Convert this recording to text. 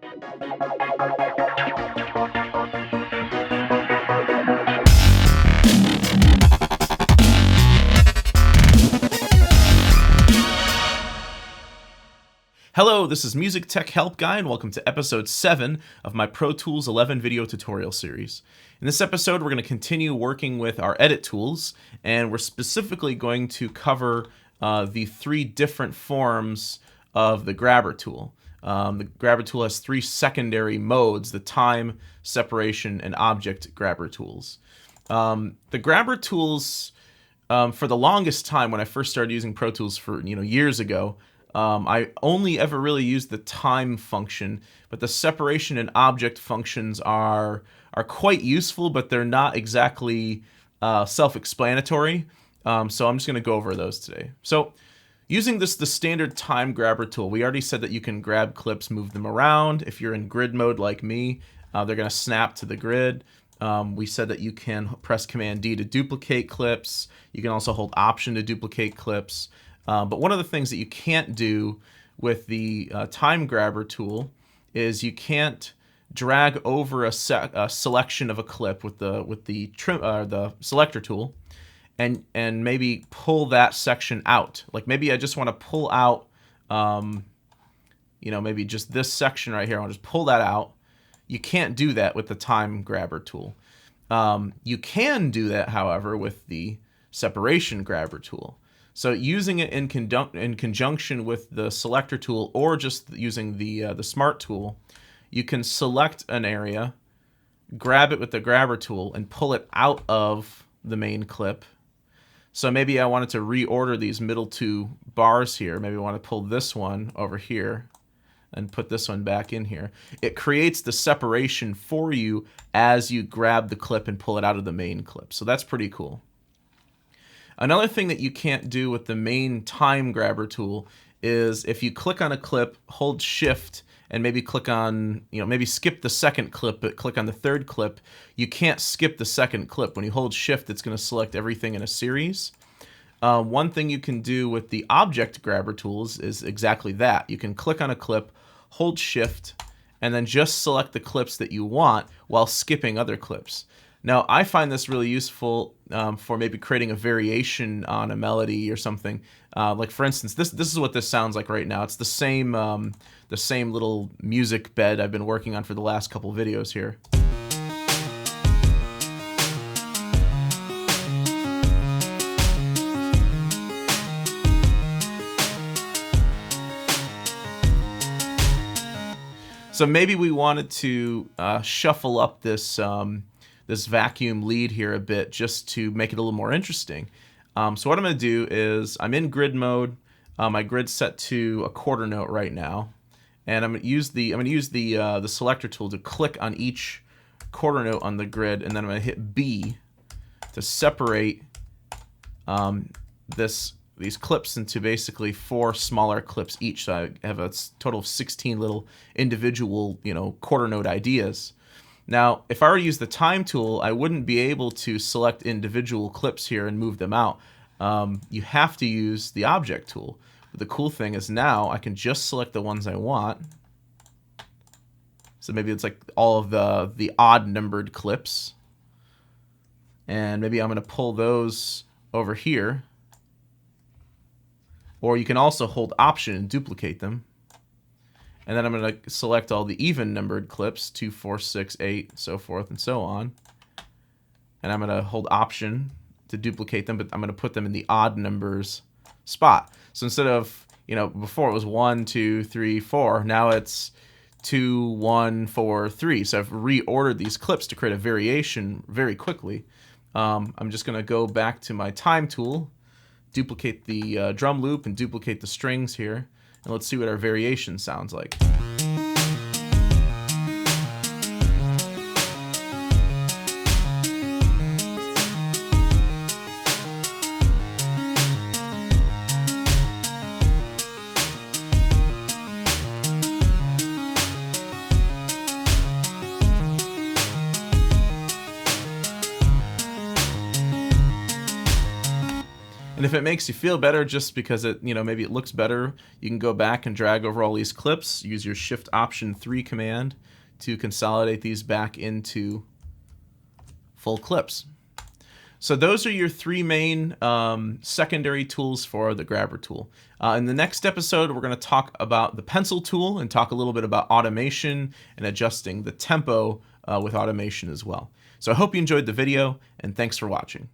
Hello, this is MusicTechHelpGuy, and welcome to episode 7 of my Pro Tools 11 video tutorial series. In this episode, we're going to continue working with our edit tools, and we're specifically going to cover the 3 different forms of the grabber tool. The grabber tool has 3 secondary modes: the time, separation, and object grabber tools. The grabber tools, for the longest time when I first started using Pro Tools for years ago, I only ever really used the time function, but the separation and object functions are quite useful, but they're not exactly self-explanatory. So I'm just going to go over those today. So using the standard time grabber tool, we already said that you can grab clips, move them around. If you're in grid mode like me, they're going to snap to the grid. We said that you can press Command D to duplicate clips. You can also hold Option to duplicate clips. But one of the things that you can't do with the time grabber tool is you can't drag over a selection of a clip with the selector tool and maybe pull that section out. Like maybe I just want to pull out, maybe just this section right here. I want to just pull that out. You can't do that with the time grabber tool. You can do that, however, with the separation grabber tool. So using it in conjunction with the selector tool, or just using the smart tool, you can select an area, grab it with the grabber tool, and pull it out of the main clip. So maybe I wanted to reorder these middle 2 bars here. Maybe I want to pull this one over here and put this one back in here. It creates the separation for you as you grab the clip and pull it out of the main clip. So that's pretty cool. Another thing that you can't do with the main time grabber tool is if you click on a clip, hold Shift, and maybe click on, maybe skip the second clip, but click on the third clip, you can't skip the second clip. When you hold Shift, it's going to select everything in a series. One thing you can do with the object grabber tools is exactly that. You can click on a clip, hold Shift, and then just select the clips that you want while skipping other clips. Now, I find this really useful for maybe creating a variation on a melody or something. Like for instance, this is what this sounds like right now. It's the same little music bed I've been working on for the last couple videos here. So maybe we wanted to shuffle up this vacuum lead here a bit just to make it a little more interesting. So what I'm going to do is I'm in grid mode. My grid's set to a quarter note right now, and I'm going to use the selector tool to click on each quarter note on the grid, and then I'm going to hit B to separate these clips into basically 4 smaller clips each. So I have a total of 16 little individual quarter note ideas. Now, if I were to use the time tool, I wouldn't be able to select individual clips here and move them out. You have to use the object tool. But the cool thing is now I can just select the ones I want. So maybe it's like all of the odd numbered clips. And maybe I'm going to pull those over here. Or you can also hold Option and duplicate them. And then I'm going to select all the even numbered clips, 2, 4, 6, 8, so forth and so on. And I'm going to hold Option to duplicate them, but I'm going to put them in the odd numbers spot. So instead of, before it was 1, 2, 3, 4, now it's 2, 1, 4, 3. So I've reordered these clips to create a variation very quickly. I'm just going to go back to my time tool, duplicate the drum loop and duplicate the strings here. And let's see what our variation sounds like. And if it makes you feel better just because it, maybe it looks better, you can go back and drag over all these clips, use your Shift-Option-3 command to consolidate these back into full clips. So those are your three main secondary tools for the grabber tool. In the next episode, we're going to talk about the pencil tool and talk a little bit about automation and adjusting the tempo with automation as well. So I hope you enjoyed the video, and thanks for watching.